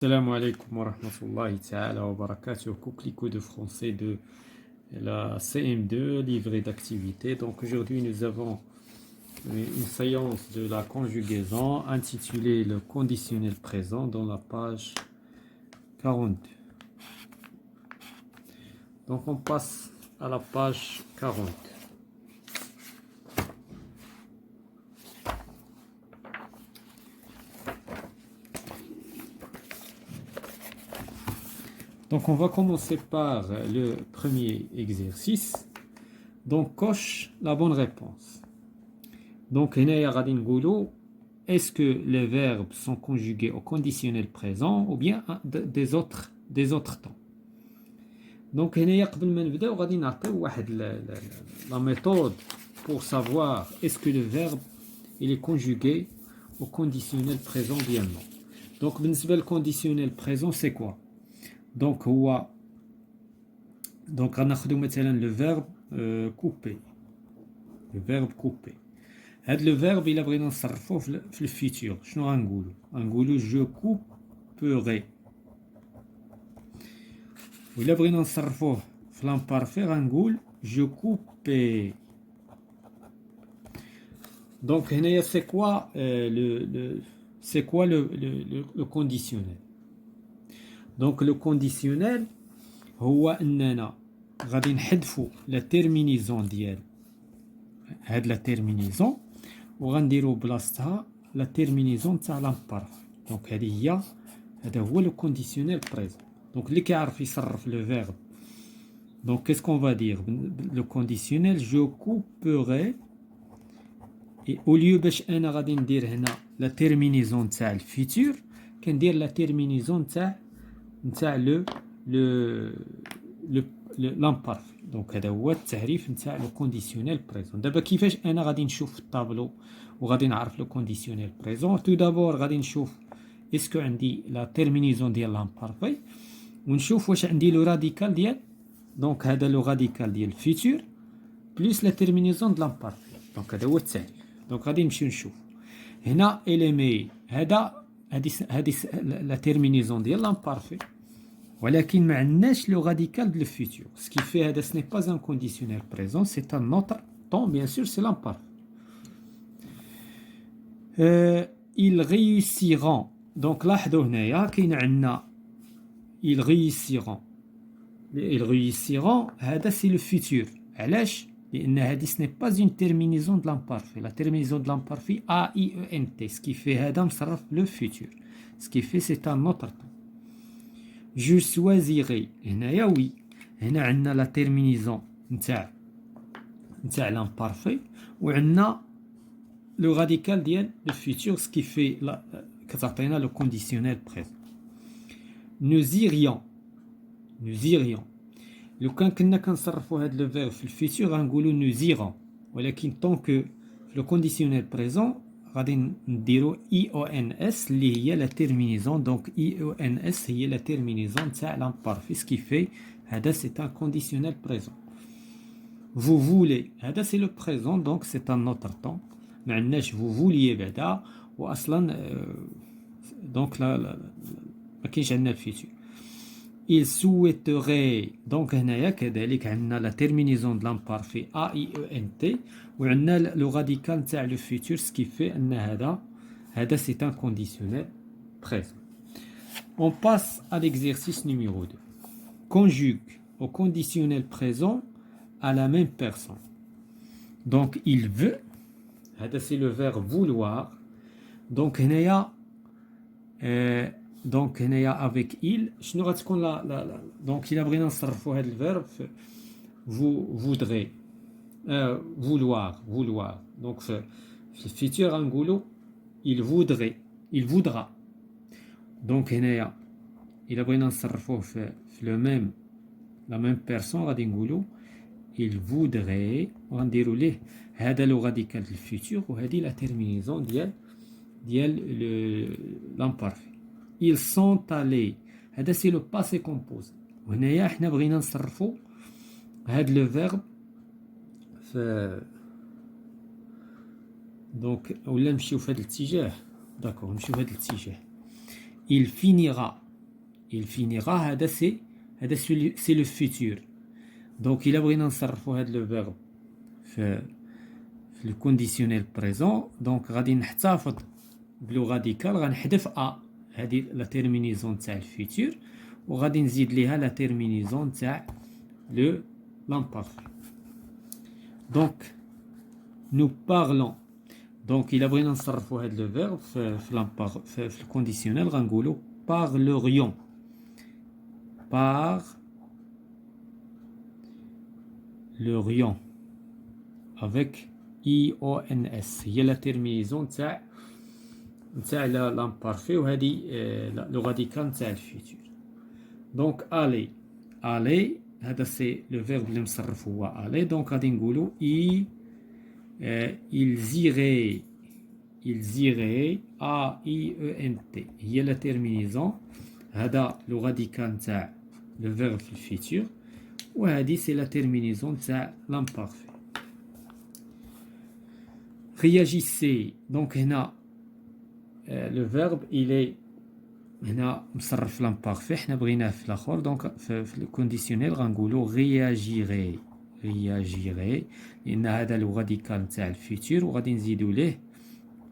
Salam alaikum wa rahmatullahi ta'ala wa barakatuh. Coquelicot de français de la CM2, livret d'activité. Donc aujourd'hui nous avons une séance de la conjugaison intitulée le conditionnel présent dans la page 42. Donc on passe à la page 40. Donc on va commencer par le premier exercice. Donc coche la bonne réponse. Donc est-ce que les verbes sont conjugués au conditionnel présent ou bien des autres temps. Donc قبل ما نبداو غادي نعطيو واحد la méthode pour savoir est-ce que le verbe il est conjugué au conditionnel présent ou bien non. Donc بالنسبة le conditionnel présent c'est quoi? Donc غناخدو مثلا le verbe couper. Le verbe couper. هذا le verbe il بغينا نصرفوه في الفيتور شنو غنقولو je couperai. وإلا بغينا نصرفوه في l'imparfait غنقول je coupe. Donc هنايا c'est quoi le conditionnel. Donc le conditionnel هو أننا غادي نحذفوا la terminaison ديال هاد la terminaison وغنديروا بلاصتها la terminaison تاع l'imparfait. Donc هذا هو le conditionnel présent. Donc اللي كيعرف يصرف le verbe. Donc qu'est-ce qu'on va dire? Le conditionnel je couperai et au lieu باش انا غادي ندير هنا la terminaison تاع الفيتور كندير la terminaison تاع l'imparfait. Donc هذا هو التعريف نتاع لو كونديسيونيل بريزون. دابا كيفاش انا غادي نشوف في الطابلو وغادي نعرف لو كونديسيونيل بريزون؟ تو دابور غادي نشوف اسكو عندي لا تيرمينيزون ديال لامبارفي ونشوف واش عندي لو راديكال ديال دونك هذا لو راديكال ديال الفيتور بلس لا تيرمينيزون د لامبارفي. دونك هذا هو التعريف. دونك غادي نمشيو نشوف هنا اليمي هذه لا تيرمينيزون ديال لامبارفي ولكن ما عندناش لو راديكال دو فيتور. Ce qui fait هذا ce n'est pas un conditionnel présent, c'est un autre temps, bien sûr, c'est l'imparfait. Ils réussiront. Donc لاحظوا هنايا كاين عندنا ils réussiront هذا c'est le futur. علاش؟ لأن هذه ce n'est pas une terminaison de l'imparfait. La terminaison de l'imparfait AIENT. Ce qui fait هذا مصرف le futur. Ce qui fait c'est un autre temps. Je choisirai. هنايا وي هنا عندنا لا تيرمينيزون نتاع l'imparfait وعندنا لو راديكال ديال لو فيتور سكي في كتعطينا لو كونديسيونيل بريزون. nous irions لو كنا كنصرفوا هاد لو فيرب في الفيتور غنقولوا nous irons ولكن طونك في لو كونديسيونيل بريزون غادي نديرو IONS اللي هي لا تيرمينيزون. دونك IONS هي لا تيرمينيزون تاع l'imparfait. Ce qui fait هذا c'est un conditionnel présent. Vous voulez هذا c'est le présent donc c'est un autre temps. ما عندناش vous vouliez بعدا واصلا دونك لا ما كاينش عندنا الفيتور. Il souhaiterait. Donc هنايا كذلك عندنا la terminaison de l'imparfait AIENT وعندنا le radical تاع le futur ce qui fait أن هذا c'est un conditionnel présent. On passe à l'exercice numéro 2. Conjugue au conditionnel présent à la même personne. Donc il veut. هذا c'est le verbe vouloir. Donc هنايا دونك هنايا افيك إل شنو غتكون لا دونك الا بغينا نصرفوا هذا الفيرب فودغي vouloir دونك في الفيتور غنقولوا il voudra. دونك هنايا الا بغينا نصرفوه في لا ميم بيرسون غادي نقولوا il voudrait وغنديروا ليه هذا لو راديكال ديال الفيتور وهذه لا تيرمينيزون ديال l'imparfait. Ils sont allés. هذا c'est le passé composé. وهنايا حنا بغينا نصرفوا هذا لو فيرب في دونك ولا نمشيو في هذا الاتجاه. داكور نمشيو في هذا الاتجاه. Il finira. il finira. هذا c'est le futur. Donc il a بغينا نصرفوا هذا le verbe في le conditionnel présent. Donc غادي نحتفظ بلو راديكال غنحذف ا هذه لا تيرمينيزون تاع الفيتور وغادي نزيد ليها لا تيرمينيزون تاع لو l'imparfait. Donc nous parlons. Donc il a بغينا نصرفوا هذا le verbe في le conditionnel غنقولوا parlerions. Parlerions avec IONS هي لا تيرمينيزون تاع l'imparfait وهذه لو راديكال تاع الفيتور. دونك aller هذا سي لو فيرب اللي مصرف هو aller. دونك غادي نقولوا ils iraient AIENT هي لا تيرمينيزون. هذا لو راديكال تاع لو فيرب في الفيتور وهذه سي لا تيرمينيزون تاع l'imparfait. réagissez. دونك هنا le verbe il est هنا مصرف l'imparfait حنا بغيناه في الاخر. دونك في الكونديسيونيل غنقولوا réagirez لان هذا لو راديكال تاع الفيتور وغادي نزيدوا ليه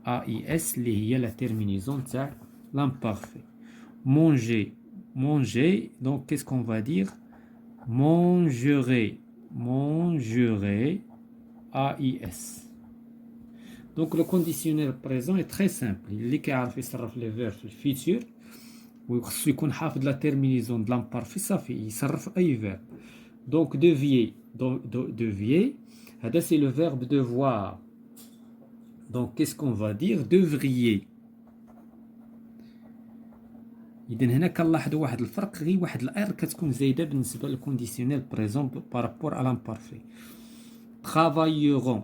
AIS اللي هي لا تيرمينيزون تاع l'imparfait. manger. Donc qu'est-ce qu'on va dire? mangerai AIS. Donc le conditionnel présent est très simple. اللي كيعرف يصرف لي فيرب في الفيتور وخصو يكون حافظ لا تيرمينيزون د l'imparfait صافي يصرف اي فيرب. Donc devier هذا c'est le verbe devoir. Donc qu'est-ce qu'on va dire? devriez. إذا هنا كنلاحظوا واحد الفرق غير واحد الار كتكون زايده بالنسبه للكونديسيونيل بريزون بارابور على l'imparfait. travailleront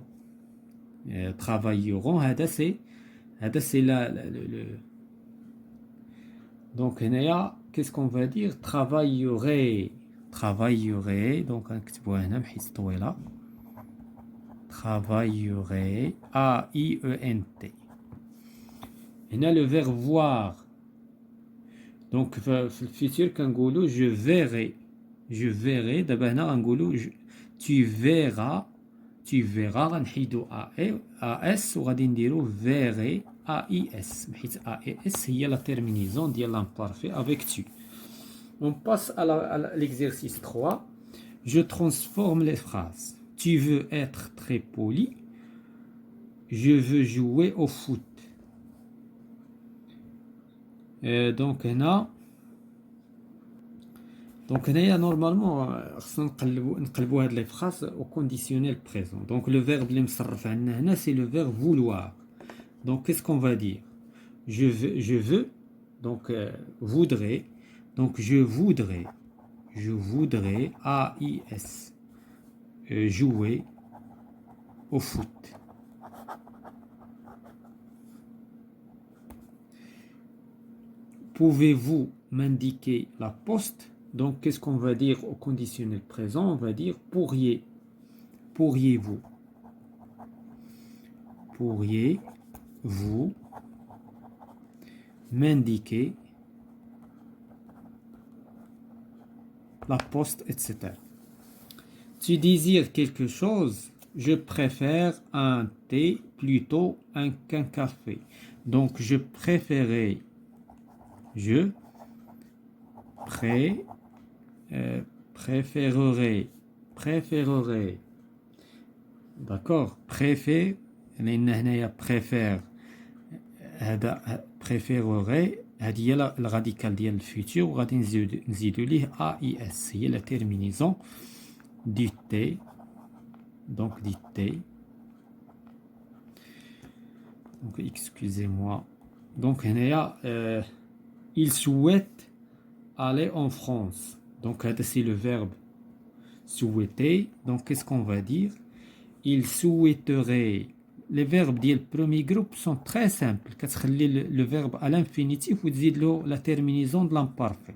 هذا c'est la donc هنايا qu'est-ce qu'on va dire? travaillerait donc غنكتبوها هنا بحيث طويله. travaillerait AIENT. هنا le verbe voir. Donc في الفيتور كنقولوا je verrai. دابا هنا غنقولوا tu verras غنحيدوا AS وغادي نديروا verrai AIS بحيث AIS هي لا تيرمينيزون ديال l'imparfait avec tu. On passe à l'exercice 3. Je transforme les phrases. Tu veux être très poli. Je veux jouer au foot. Donc هنايا نورمالمون خصنا نقلبوا هاد لي فراس au conditionnel présent. Donc le verbe اللي مصرف عندنا هنا c'est le verbe vouloir. Donc qu'est-ce qu'on va dire? je veux donc voudrais. Donc je voudrais AIS jouer au foot. Pouvez-vous m'indiquer la poste? Donc qu'est-ce qu'on va dire au conditionnel présent? On va dire pourriez-vous m'indiquer la poste, etc. Tu désires quelque chose? Je préfère un thé plutôt qu'un café. Donc je préférerais d'accord لأن هنايا préfère هذا préférerait هذه هي الراديكال ديال الفيتور وغادي نزيدو ليه AIS هي لا تيرمينيزون du thé. Donc du thé. Donc excusez-moi. Donc هنايا il souhaite aller en France. Donc c'est le verbe souhaiter. Donc qu'est-ce qu'on va dire? Il souhaiterait. Les verbes du premier groupe sont très simples. كتخلي le verbe à l'infinitif وتزيد له la terminaison de l'imparfait.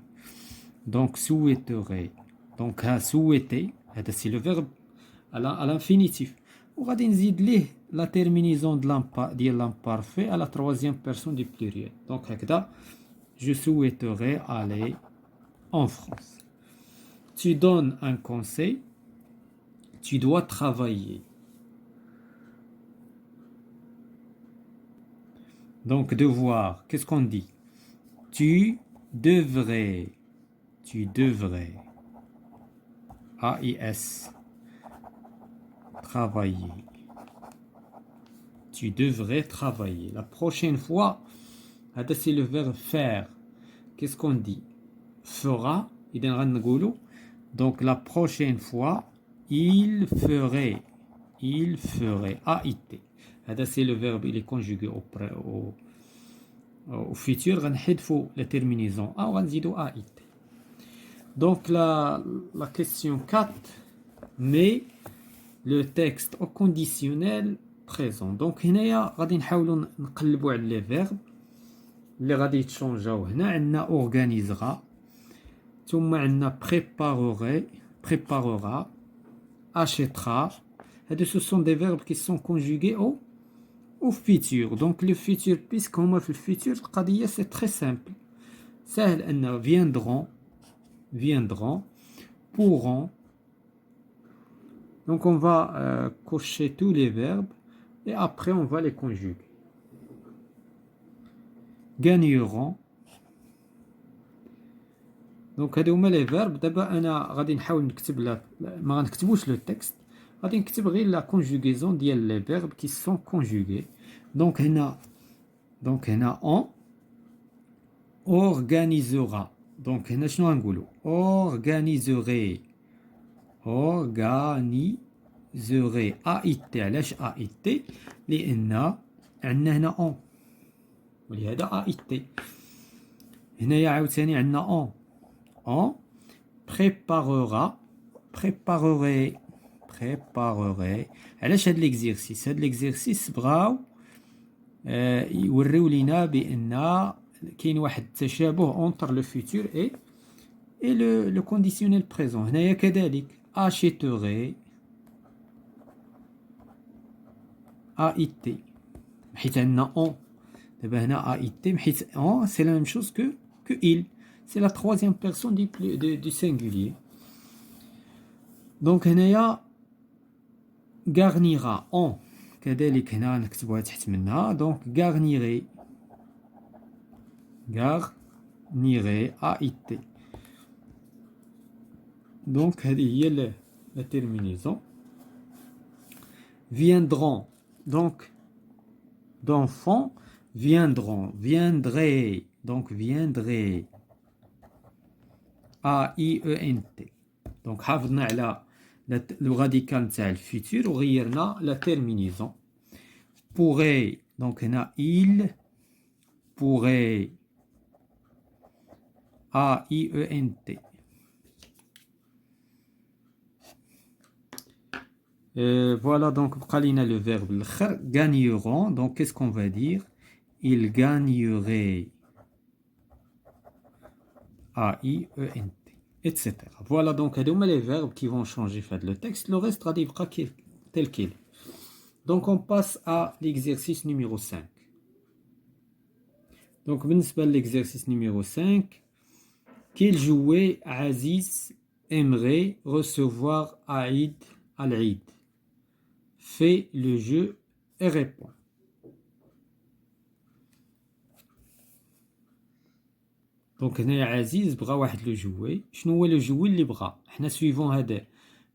Donc souhaiterait. Donc souhaiter هذا c'est le verbe à l'infinitif. وغادي نزيد ليه la terminaison de l'imparfait à la troisième personne du pluriel. Donc هكذا je souhaiterais aller en France. Tu donnes un conseil, tu dois travailler. Donc, devoir, qu'est-ce qu'on dit? Tu devrais, tu devrais, AIS, travailler. Tu devrais travailler. La prochaine fois, c'est le verbe faire. Qu'est-ce qu'on dit? Fera, donc la prochaine fois, il ferait. Il ferait. AIT. C'est le verbe, il est conjugué au futur. غنحذفوا la terminaison A وغنزيدوا AIT. Donc la question 4 met le texte au conditionnel présent. Donc هنايا غادي نحاولوا نقلبوا على les verbes اللي غادي يتشونجاو هنا. عندنا organisera, ثم عندنا préparera, achètera. Ce sont des verbes qui sont conjugués au futur. Donc le futur, puisqu'on fait le futur, c'est très simple. سهل أن viendront, pourront. Donc on va cocher tous les verbes et après on va les conjuguer. Gagneront. Donc هادو هما les verbes. دابا أنا غادي نحاول نكتب ما غنكتبوش le texte. غادي نكتب غير la conjugaison ديال les verbes qui sont conjugués. Donc هنا on organisera. Donc هنا شنو غنقولوا؟ organiserai. organiserai. AIT. علاش AIT؟ لأن عندنا هنا on ولهذا AIT. هنايا عاوتاني عندنا on préparera. préparerai. علاش هاد l'exercice؟ هاد l'exercice بغاو يوريو لينا بأن كاين واحد التشابه entre le futur et le conditionnel présent. هنايا كذلك achèterai. AIT حيت عندنا on. دابا هنا AIT حيت on c'est la même chose que il. C'est la troisième personne du singulier. Donc هنايا garnira on. كذلك هنا نكتبوها تحت منها. Donc garnirai. AIT. Donc هذه هي la terminaison. Viendront. Donc d'enfants viendront. Viendrai. Donc viendrai. AIENT. Donc حافظنا على le radical تاع الفيتور وغيرنا la terminaison. Pourrait. Donc هنا il pourrait. AIENT. Voilà, donc بقى لينا le verbe الاخر gagneront. Donc qu'est-ce qu'on va dire? Il gagnerait. AIENT, etc. Voilà, donc les verbes qui vont changer le texte. Le reste sera tel qu'il. Donc on passe à l'exercice numéro 5. Donc l'exercice numéro 5. Quel jouet Aziz aimerait recevoir Aïd al-Eid? Fais le jeu et réponds. دونك هنايا عزيز بغى واحد لو جوي. شنو هو لو جوي اللي بغى؟ حنا سويفون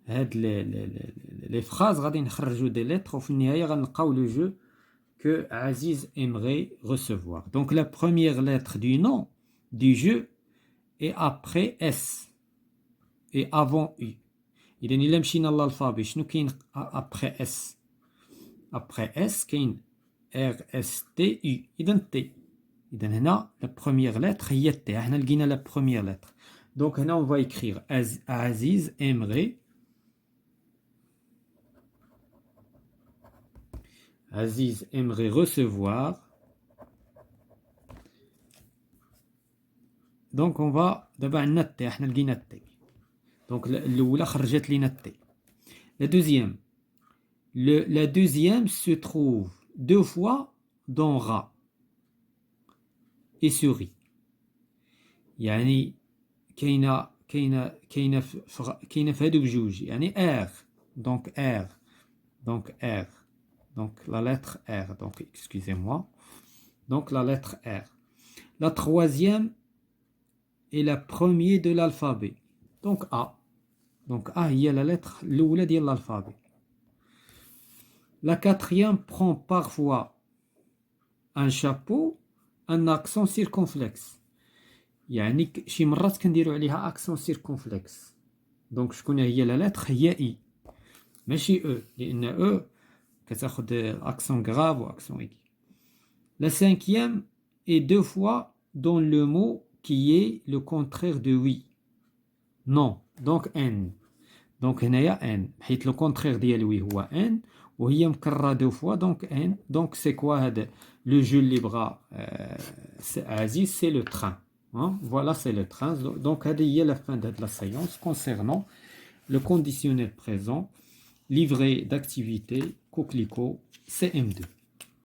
هاد لي فراز غادي نخرجوا دي لتر وفي النهايه غنلقاو لو جو que Aziz aimerait recevoir. Donc la première lettre du nom du jeu est après S et avant U. إذا إلا مشينا للألفابي شنو كاين après S؟ après S كاين R S T U. إذا T. إذا هنا la première lettre هي T. هنا لقينا la première lettre. Donc هنا on va écrire Aziz aimerait. Aziz aimerait recevoir. Donc on va d'abord عندنا T. حنا لقينا T. Donc الأولى خرجت لينا T. La deuxième. La deuxième se trouve deux fois dans rat et souris. يعني كاينه في هادو بجوج يعني R donc R donc R donc la lettre R donc excusez-moi donc la lettre R la troisième est la première de l'alphabet donc A donc A هي la lettre الأولى ديال l'alphabet la quatrième prend parfois un chapeau un accent circonflexe يعني شي مرات كنديروا عليها accent circonflexe donc شكون هي la lettre هي I ماشي E لأن E كتاخد accent grave ou accent aigu la cinquième est deux fois dans le mot qui est le contraire de oui non donc N donc هنايا N حيت le contraire ديال oui هو N وهي مكررة deux fois donc N donc c'est quoi هذا le jeu اللي بغا عزيز c'est le train hein? Voilà c'est le train donc هذه هي la fin de la séance concernant le conditionnel présent livret d'activité coquelicot CM2